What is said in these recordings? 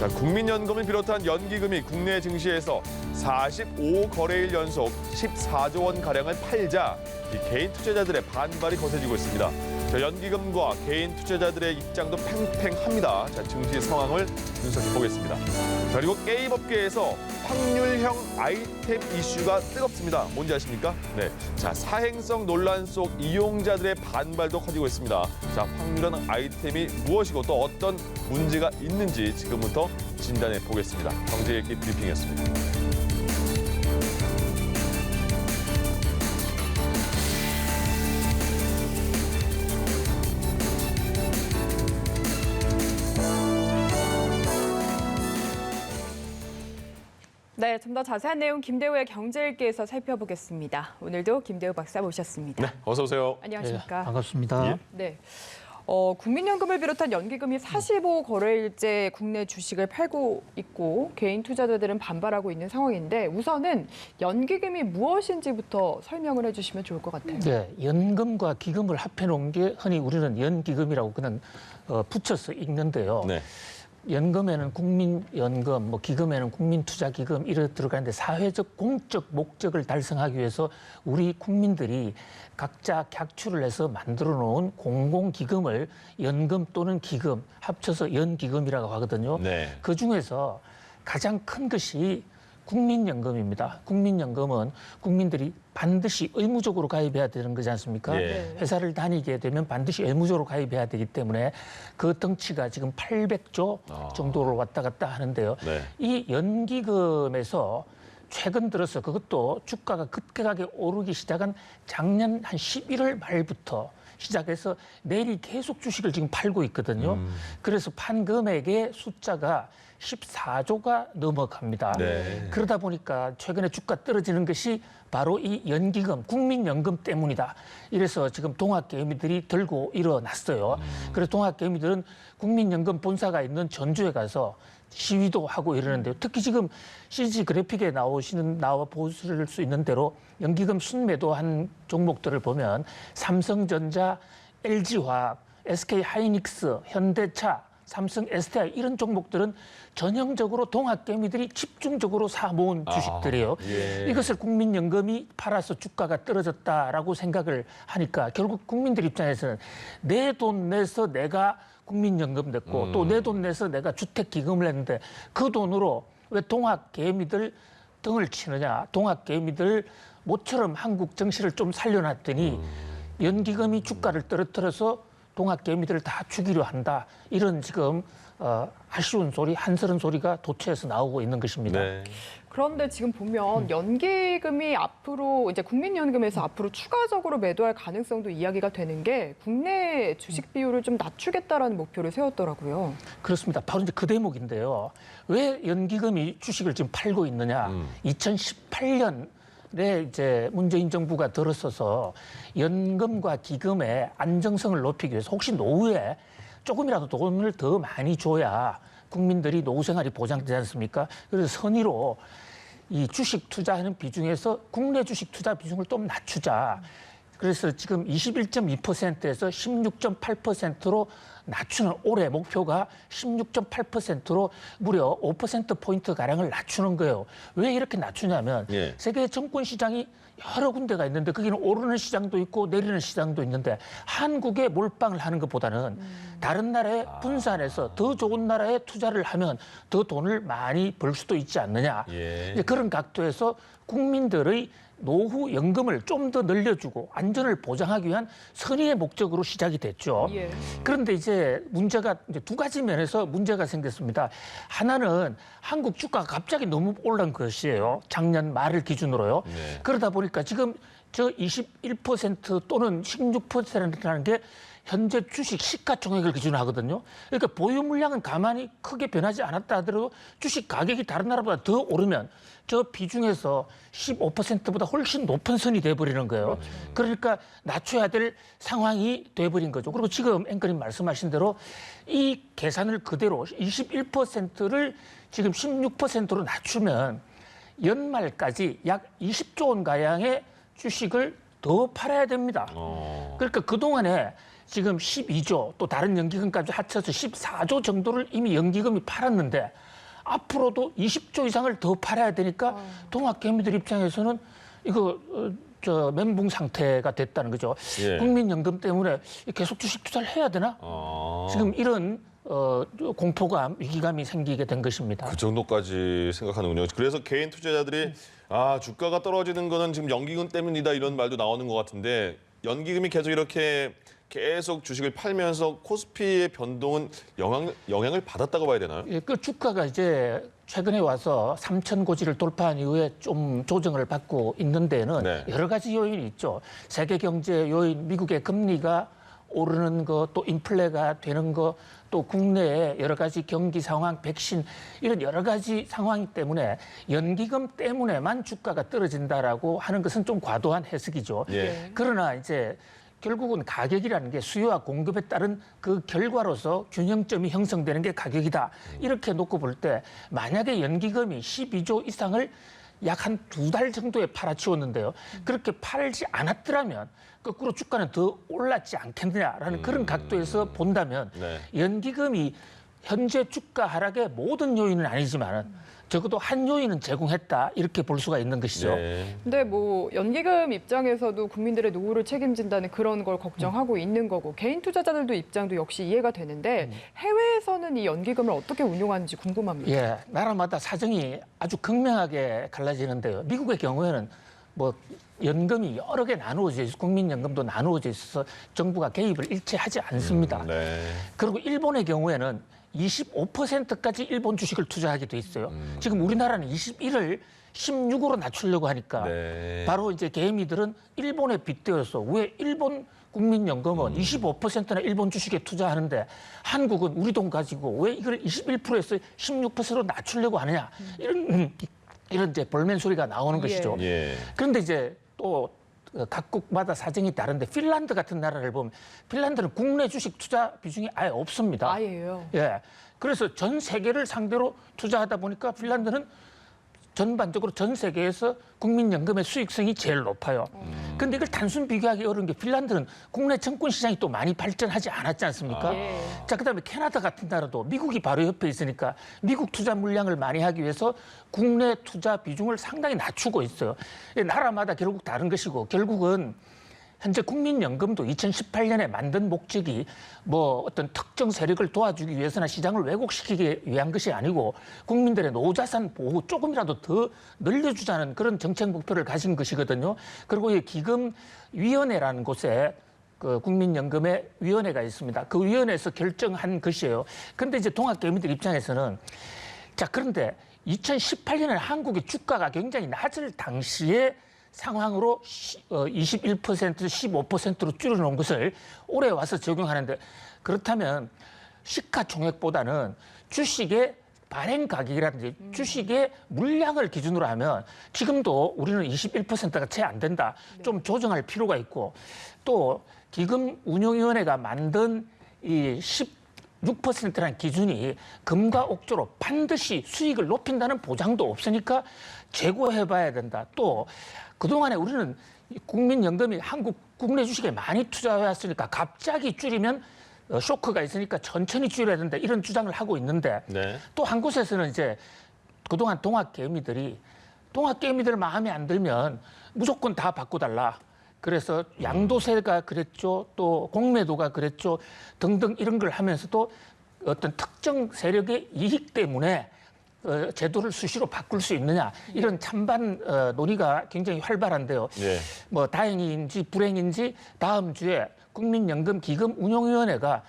자, 국민연금을 비롯한 연기금이 국내 증시에서 45거래일 연속 14조 원 가량을 팔자 이 개인 투자자들의 반발이 거세지고 있습니다. 자, 연기금과 개인 투자자들의 입장도 팽팽합니다. 자, 증시 상황을 분석해 보겠습니다. 자, 그리고 게임 업계에서 확률형 아이템 이슈가 뜨겁습니다. 뭔지 아십니까? 네. 자, 사행성 논란 속 이용자들의 반발도 커지고 있습니다. 자, 확률형 아이템이 무엇이고 또 어떤 문제가 있는지 지금부터 진단해 보겠습니다. 경제읽기 브리핑이었습니다. 네, 좀 더 자세한 내용 김대우의 경제읽기에서 살펴보겠습니다. 오늘도 김대우 박사 모셨습니다. 네, 어서 오세요. 안녕하십니까? 네, 반갑습니다. 예. 네. 국민연금을 비롯한 연기금이 45거래일째 국내 주식을 팔고 있고 개인 투자자들은 반발하고 있는 상황인데 우선은 연기금이 무엇인지부터 설명을 해주시면 좋을 것 같아요. 네, 연금과 기금을 합해놓은 게 흔히 우리는 연기금이라고 그냥 붙여서 읽는데요. 네. 연금에는 국민연금, 기금에는 국민투자기금 이렇게 들어가는데 사회적 공적 목적을 달성하기 위해서 우리 국민들이 각자 객출을 해서 만들어 놓은 공공기금을 연금 또는 기금 합쳐서 연기금이라고 하거든요. 네. 그중에서 가장 큰 것이 국민연금입니다. 국민연금은 국민들이 반드시 의무적으로 가입해야 되는 거지 않습니까? 예. 회사를 다니게 되면 반드시 의무적으로 가입해야 되기 때문에 그 덩치가 지금 800조 정도로 왔다 갔다 하는데요. 네. 이 연기금에서 최근 들어서 그것도 주가가 급격하게 오르기 시작한 작년 한 11월 말부터 시작해서 내일이 계속 주식을 지금 팔고 있거든요. 그래서 판 금액의 숫자가 14조가 넘어갑니다. 네. 그러다 보니까 최근에 주가 떨어지는 것이 바로 이 연기금, 국민연금 때문이다. 이래서 지금 동학개미들이 들고 일어났어요. 그래서 동학개미들은 국민연금 본사가 있는 전주에 가서 시위도 하고 이러는데요. 특히 지금 CG 그래픽에 나와 보실 수 있는 대로 연기금 순매도한 종목들을 보면 삼성전자, LG화학, SK하이닉스, 현대차, 삼성, STI 이런 종목들은 전형적으로 동학개미들이 집중적으로 사모은 주식들이에요. 예. 이것을 국민연금이 팔아서 주가가 떨어졌다라고 생각을 하니까 결국 국민들 입장에서는 내 돈 내서 내가 국민연금 냈고 또 내 돈 내서 내가 주택기금을 했는데 그 돈으로 왜 동학개미들 등을 치느냐. 동학개미들 모처럼 한국 정시를 좀 살려놨더니 연기금이 주가를 떨어뜨려서 동학개미들을 다 죽이려 한다. 이런 지금 아쉬운 소리, 한스러운 소리가 도처에서 나오고 있는 것입니다. 네. 그런데 지금 보면 연기금이 앞으로 이제 국민연금에서 앞으로 추가적으로 매도할 가능성도 이야기가 되는 게 국내 주식 비율을 좀 낮추겠다라는 목표를 세웠더라고요. 그렇습니다. 바로 이제 그 대목인데요. 왜 연기금이 주식을 지금 팔고 있느냐? 2018년 이제 문재인 정부가 들어서서 연금과 기금의 안정성을 높이기 위해서 혹시 노후에 조금이라도 돈을 더 많이 줘야 국민들이 노후 생활이 보장되지 않습니까? 그래서 선의로 이 주식 투자하는 비중에서 국내 주식 투자 비중을 좀 낮추자. 그래서 지금 21.2%에서 16.8%로 낮추는 올해 목표가 16.8%로 무려 5%포인트가량을 낮추는 거예요. 왜 이렇게 낮추냐면 예. 세계 정권 시장이 여러 군데가 있는데 거기는 오르는 시장도 있고 내리는 시장도 있는데 한국에 몰빵을 하는 것보다는 다른 나라에 분산해서 더 좋은 나라에 투자를 하면 더 돈을 많이 벌 수도 있지 않느냐. 예. 이제 그런 각도에서 국민들의 노후 연금을 좀 더 늘려주고 안전을 보장하기 위한 선의의 목적으로 시작이 됐죠. 예. 그런데 이제 문제가 이제 두 가지 면에서 문제가 생겼습니다. 하나는 한국 주가가 갑자기 너무 올란 것이에요. 작년 말을 기준으로요. 네. 그러다 보니까 지금 저 21% 또는 16%라는 게 현재 주식 시가총액을 기준으로 하거든요. 그러니까 보유 물량은 가만히 크게 변하지 않았다 하더라도 주식 가격이 다른 나라보다 더 오르면 저 비중에서 15%보다 훨씬 높은 선이 돼버리는 거예요. 그러니까 낮춰야 될 상황이 돼버린 거죠. 그리고 지금 앵커님 말씀하신 대로 이 계산을 그대로 21%를 지금 16%로 낮추면 연말까지 약 20조 원 가량의 주식을 더 팔아야 됩니다. 그러니까 그동안에 지금 12조 또 다른 연기금까지 합쳐서 14조 정도를 이미 연기금이 팔았는데 앞으로도 20조 이상을 더 팔아야 되니까 동학개미들 입장에서는 이거 멘붕 상태가 됐다는 거죠. 예. 국민연금 때문에 계속 주식 투자를 해야 되나? 지금 이런 공포감, 위기감이 생기게 된 것입니다. 그 정도까지 생각하는군요. 그래서 개인 투자자들이 주가가 떨어지는 거는 지금 연기금 때문이다 이런 말도 나오는 것 같은데 연기금이 계속 주식을 팔면서 코스피의 변동은 영향을 받았다고 봐야 되나요? 예, 그 주가가 이제 최근에 와서 3천 고지를 돌파한 이후에 좀 조정을 받고 있는 데는 네. 여러 가지 요인이 있죠. 세계 경제 요인, 미국의 금리가 오르는 거, 또 인플레가 되는 거, 또 국내의 여러 가지 경기 상황, 백신 이런 여러 가지 상황 때문에 연기금 때문에만 주가가 떨어진다라고 하는 것은 좀 과도한 해석이죠. 예. 그러나 이제 결국은 가격이라는 게 수요와 공급에 따른 그 결과로서 균형점이 형성되는 게 가격이다. 이렇게 놓고 볼 때 만약에 연기금이 12조 이상을 약 한 2달 정도에 팔아치웠는데요. 그렇게 팔지 않았더라면 거꾸로 주가는 더 올랐지 않겠느냐라는 그런 각도에서 본다면 네. 연기금이 현재 주가 하락의 모든 요인은 아니지만 적어도 한 요인은 제공했다 이렇게 볼 수가 있는 것이죠. 네. 근데 뭐 연기금 입장에서도 국민들의 노후를 책임진다는 그런 걸 걱정하고 있는 거고 개인 투자자들도 입장도 역시 이해가 되는데 해외에서는 이 연기금을 어떻게 운용하는지 궁금합니다. 예, 나라마다 사정이 아주 극명하게 갈라지는데요. 미국의 경우에는 뭐 연금이 여러 개 나누어져 있어 국민연금도 나누어져 있어서 정부가 개입을 일체 하지 않습니다. 네. 그리고 일본의 경우에는 25%까지 일본 주식을 투자하게 돼 있어요. 지금 우리나라는 21을 16으로 낮추려고 하니까 네. 바로 이제 개미들은 일본에 빗대어서 왜 일본 국민연금은 25%나 일본 주식에 투자하는데 한국은 우리 돈 가지고 왜 이걸 21%에서 16%로 낮추려고 하느냐 이런 이제 볼멘 소리가 나오는 것이죠. 예. 그런데 이제 또 각국마다 사정이 다른데 핀란드 같은 나라를 보면 핀란드는 국내 주식 투자 비중이 아예 없습니다. 아예요. 예. 그래서 전 세계를 상대로 투자하다 보니까 핀란드는 전반적으로 전 세계에서 국민연금의 수익성이 제일 높아요. 그런데 이걸 단순 비교하기 어려운 게 핀란드는 국내 증권 시장이 또 많이 발전하지 않았지 않습니까? 예. 자, 그다음에 캐나다 같은 나라도 미국이 바로 옆에 있으니까 미국 투자 물량을 많이 하기 위해서 국내 투자 비중을 상당히 낮추고 있어요. 나라마다 결국 다른 것이고 결국은 현재 국민연금도 2018년에 만든 목적이 뭐 어떤 특정 세력을 도와주기 위해서나 시장을 왜곡시키기 위한 것이 아니고 국민들의 노후자산 보호 조금이라도 더 늘려주자는 그런 정책 목표를 가진 것이거든요. 그리고 이 기금위원회라는 곳에 그 국민연금의 위원회가 있습니다. 그 위원회에서 결정한 것이에요. 그런데 이제 동학개미들 입장에서는 자, 그런데 2018년에 한국의 주가가 굉장히 낮을 당시에 상황으로 21%, 15%로 줄여놓은 것을 올해 와서 적용하는데 그렇다면 시가총액보다는 주식의 발행 가격이라든지 주식의 물량을 기준으로 하면 지금도 우리는 21%가 채 안 된다. 좀 조정할 필요가 있고 또 기금운용위원회가 만든 이 6%라는 기준이 금과 옥조로 반드시 수익을 높인다는 보장도 없으니까 재고해봐야 된다. 또 그동안에 우리는 국민연금이 한국 국내 주식에 많이 투자해왔으니까 갑자기 줄이면 쇼크가 있으니까 천천히 줄여야 된다. 이런 주장을 하고 있는데 네. 또 한 곳에서는 이제 그동안 동학개미들 마음에 안 들면 무조건 다 바꿔달라. 그래서 양도세가 그랬죠. 또 공매도가 그랬죠. 등등 이런 걸 하면서도 어떤 특정 세력의 이익 때문에 제도를 수시로 바꿀 수 있느냐 이런 찬반 논의가 굉장히 활발한데요. 예. 뭐 다행인지 불행인지 다음 주에 국민연금 기금운용위원회가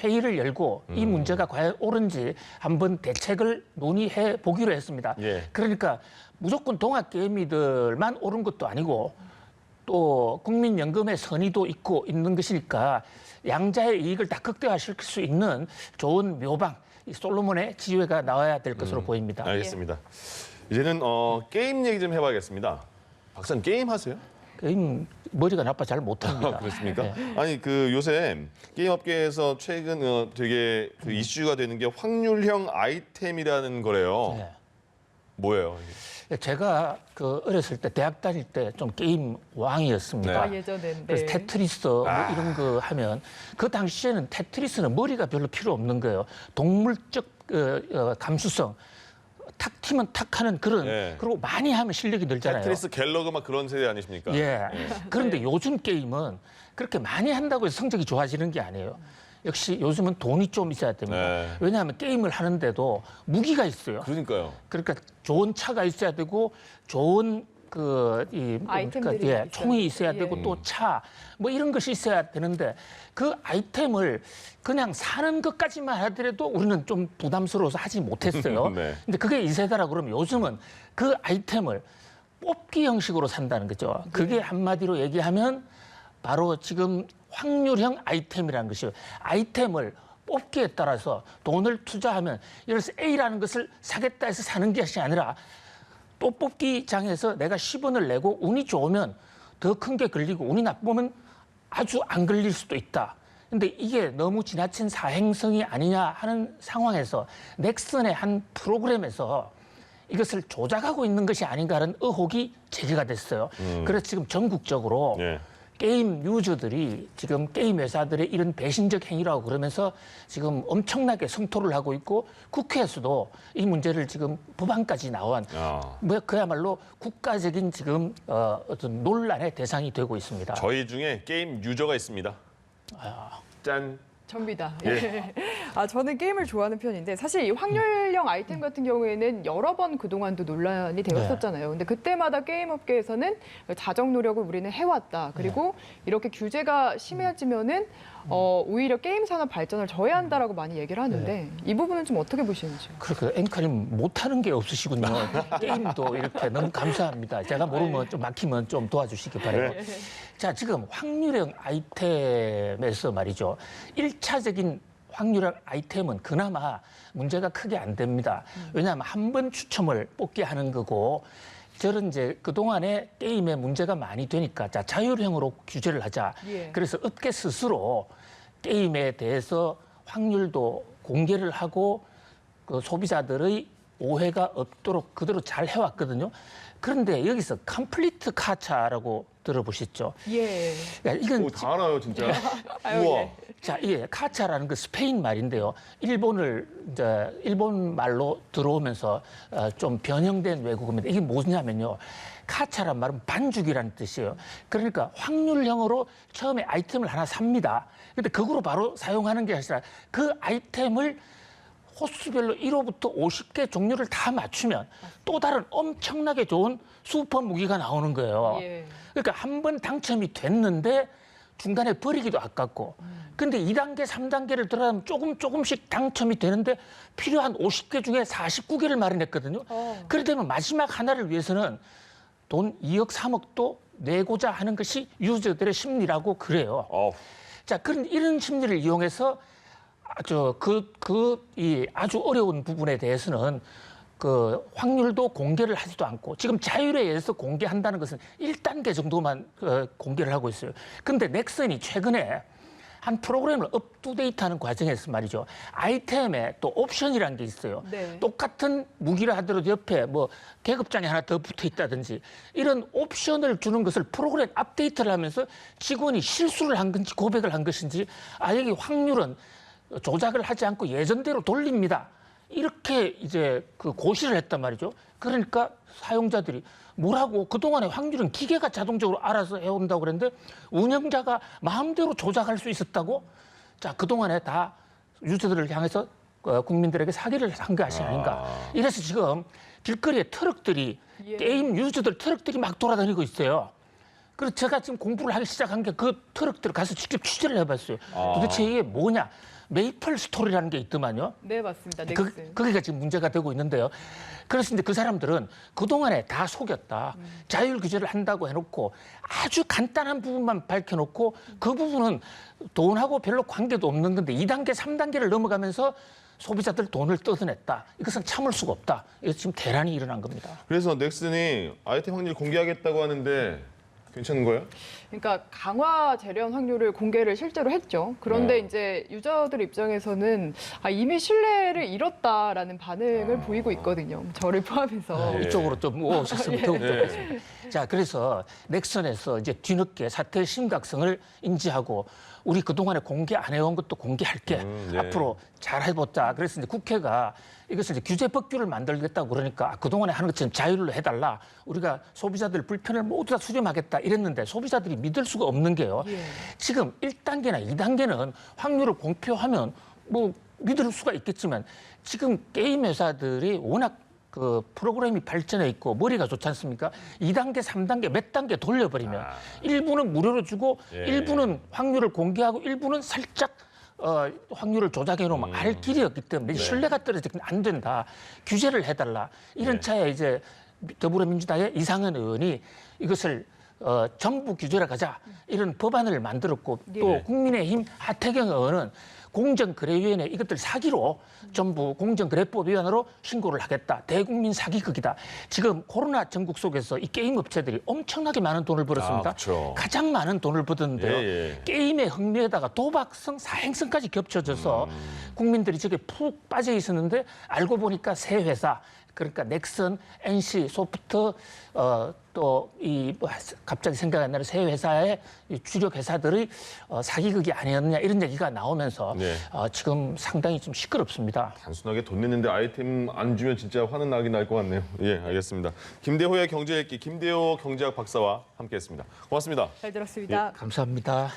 회의를 열고 이 문제가 과연 옳은지 한번 대책을 논의해 보기로 했습니다. 예. 그러니까 무조건 동학개미들만 옳은 것도 아니고 또 국민연금의 선의도 있고 있는 것이니까 양자의 이익을 다 극대화시킬 수 있는 좋은 묘방, 이 솔로몬의 지혜가 나와야 될 것으로 보입니다. 알겠습니다. 이제는 게임 얘기 좀 해봐야겠습니다. 박사님 게임 하세요? 게임 머리가 나빠 잘 못합니다. 그렇습니까? 네. 아니 그 요새 게임 업계에서 최근 되게 그 이슈가 되는 게 확률형 아이템이라는 거래요. 네. 뭐예요? 이게? 제가 그 어렸을 때 대학 다닐 때 좀 게임 왕이었습니다. 아, 예전엔. 그래서 네. 테트리스 뭐 이런 거 하면 그 당시에는 테트리스는 머리가 별로 필요 없는 거예요. 동물적 감수성, 탁 튀면 탁 하는 그런 예. 그리고 많이 하면 실력이 늘잖아요. 테트리스 갤러그 막 그런 세대 아니십니까? 예. 그런데 요즘 게임은 그렇게 많이 한다고 해서 성적이 좋아지는 게 아니에요. 역시 요즘은 돈이 좀 있어야 됩니다. 네. 왜냐하면 게임을 하는데도 무기가 있어요. 그러니까요. 그러니까 좋은 차가 있어야 되고 좋은 아이템들이 있어야 총이 있어야 돼요. 되고 또 차 뭐 이런 것이 있어야 되는데 그 아이템을 그냥 사는 것까지만 하더라도 우리는 좀 부담스러워서 하지 못했어요. 네. 근데 그게 2세대라 그러면 요즘은 그 아이템을 뽑기 형식으로 산다는 거죠. 그게 한마디로 얘기하면 바로 지금 확률형 아이템이라는 것이에요. 아이템을 뽑기에 따라서 돈을 투자하면 예를 들어서 A라는 것을 사겠다 해서 사는 것이 아니라 또 뽑기장에서 내가 10원을 내고 운이 좋으면 더 큰 게 걸리고 운이 나쁘면 아주 안 걸릴 수도 있다. 근데 이게 너무 지나친 사행성이 아니냐 하는 상황에서 넥슨의 한 프로그램에서 이것을 조작하고 있는 것이 아닌가라는 의혹이 제기가 됐어요. 그래서 지금 전국적으로 예. 게임 유저들이 지금 게임 회사들의 이런 배신적 행위라고 그러면서 지금 엄청나게 성토를 하고 있고 국회에서도 이 문제를 지금 법안까지 나온 뭐 그야말로 국가적인 지금 어떤 논란의 대상이 되고 있습니다. 저희 중에 게임 유저가 있습니다. 짠. 접니다. 예. 저는 게임을 좋아하는 편인데 사실 이 확률형 아이템 같은 경우에는 여러 번 그동안도 논란이 되었었잖아요. 근데 그때마다 게임 업계에서는 자정 노력을 우리는 해왔다. 그리고 이렇게 규제가 심해지면은 오히려 게임 산업 발전을 저해한다라고 많이 얘기를 하는데 이 부분은 좀 어떻게 보시는지요? 그렇게 앵커님 못하는 게 없으시군요. 게임도 이렇게 너무 감사합니다. 제가 모르면 좀 막히면 좀 도와주시기 바라요. 자, 지금 확률형 아이템에서 말이죠. 1차적인 확률형 아이템은 그나마 문제가 크게 안 됩니다. 왜냐하면 한 번 추첨을 뽑게 하는 거고 저는 이제 그동안에 게임에 문제가 많이 되니까 자, 자율형으로 규제를 하자. 예. 그래서 업계 스스로 게임에 대해서 확률도 공개를 하고 그 소비자들의 오해가 없도록 그대로 잘 해왔거든요. 그런데 여기서 컴플리트 카차라고 들어보셨죠? 예. 그러니까 이건 오, 다 알아요, 진짜. 아유, 우와. 예. 자, 이게 카차라는 그 스페인 말인데요. 일본 말로 들어오면서 좀 변형된 외국어입니다. 이게 뭐냐면요. 카차란 말은 반죽이라는 뜻이에요. 그러니까 확률형으로 처음에 아이템을 하나 삽니다. 근데 그거로 바로 사용하는 게 아니라 그 아이템을 호수별로 1호부터 50개 종류를 다 맞추면 또 다른 엄청나게 좋은 슈퍼 무기가 나오는 거예요. 예. 그러니까 한 번 당첨이 됐는데 중간에 버리기도 아깝고. 근데 2단계, 3단계를 들어가면 조금씩 당첨이 되는데 필요한 50개 중에 49개를 마련했거든요. 그러려면 마지막 하나를 위해서는 돈 2억, 3억도 내고자 하는 것이 유저들의 심리라고 그래요. 자, 그런 이런 심리를 이용해서 이 아주 어려운 부분에 대해서는 그 확률도 공개를 하지도 않고 지금 자율에 의해서 공개한다는 것은 1단계 정도만 공개를 하고 있어요. 근데 넥슨이 최근에 한 프로그램을 업투데이트하는 과정에서 말이죠. 아이템에 또 옵션이라는 게 있어요. 네. 똑같은 무기를 하더라도 옆에 뭐 계급장이 하나 더 붙어 있다든지 이런 옵션을 주는 것을 프로그램 업데이트를 하면서 직원이 실수를 한 건지 고백을 한 것인지 여기 확률은 조작을 하지 않고 예전대로 돌립니다. 이렇게 이제 그 고시를 했단 말이죠. 그러니까 사용자들이 뭐라고 그동안의 확률은 기계가 자동적으로 알아서 해온다고 그랬는데 운영자가 마음대로 조작할 수 있었다고? 자, 그동안에 다 유저들을 향해서 국민들에게 사기를 한 것이 아닌가. 이래서 지금 길거리에 트럭들이 예. 게임 유저들 트럭들이 막 돌아다니고 있어요. 그래서 제가 지금 공부를 하기 시작한 게 그 트럭들을 가서 직접 취재를 해봤어요. 도대체 이게 뭐냐. 메이플 스토리라는 게 있더만요. 네, 맞습니다. 넥슨. 그게 지금 문제가 되고 있는데요. 그래서 이제 그 사람들은 그동안에 다 속였다. 자율 규제를 한다고 해놓고 아주 간단한 부분만 밝혀놓고 그 부분은 돈하고 별로 관계도 없는 건데 2단계, 3단계를 넘어가면서 소비자들 돈을 뜯어냈다. 이것은 참을 수가 없다. 이거 지금 대란이 일어난 겁니다. 그래서 넥슨이 아이템 확률 공개하겠다고 하는데 괜찮은 거예요? 그러니까 강화 재련 확률을 공개를 실제로 했죠. 그런데 이제 유저들 입장에서는 이미 신뢰를 잃었다라는 반응을 보이고 있거든요. 저를 포함해서. 이쪽으로 좀 오셨으면 더욱 좋겠습니다. 자, 그래서 넥슨에서 이제 뒤늦게 사태의 심각성을 인지하고 우리 그동안에 공개 안 해온 것도 공개할게. 네. 앞으로 잘 해보자. 그래서 이제 국회가 이것을 이제 규제 법규를 만들겠다고 그러니까 그동안에 하는 것처럼 자율로 해달라. 우리가 소비자들 불편을 모두 다 수렴하겠다 이랬는데 소비자들이 믿을 수가 없는 게요. 지금 1단계나 2단계는 확률을 공표하면 뭐 믿을 수가 있겠지만 지금 게임 회사들이 워낙 그 프로그램이 발전해 있고 머리가 좋지 않습니까? 2단계, 3단계 몇 단계 돌려버리면 일부는 무료로 주고 일부는 확률을 공개하고 일부는 살짝 확률을 조작해 놓으면 알 길이 없기 때문에 신뢰가 떨어지면 안 된다. 규제를 해달라. 이런 차에 이제 더불어민주당의 이상은 의원이 이것을 정부 규제로 가자 이런 법안을 만들었고 또 국민의힘 하태경 의원은 공정거래위원회 이것들 사기로 전부 공정거래법 위반으로 신고를 하겠다. 대국민 사기극이다. 지금 코로나 전국 속에서 이 게임 업체들이 엄청나게 많은 돈을 벌었습니다. 그렇죠. 가장 많은 돈을 벌었는데요. 게임의 흥미에다가 도박성, 사행성까지 겹쳐져서 국민들이 저게 푹 빠져 있었는데 알고 보니까 새 회사 그러니까 넥슨, NC, 소프트 또 이 갑자기 생각 안 나는 새 회사의 이 주력 회사들의 사기극이 아니었느냐 이런 얘기가 나오면서 지금 상당히 좀 시끄럽습니다. 단순하게 돈 냈는데 아이템 안 주면 진짜 화는 나긴 날 것 같네요. 예, 알겠습니다. 김대호의 경제 읽기 김대호 경제학 박사와 함께했습니다. 고맙습니다. 잘 들었습니다. 감사합니다.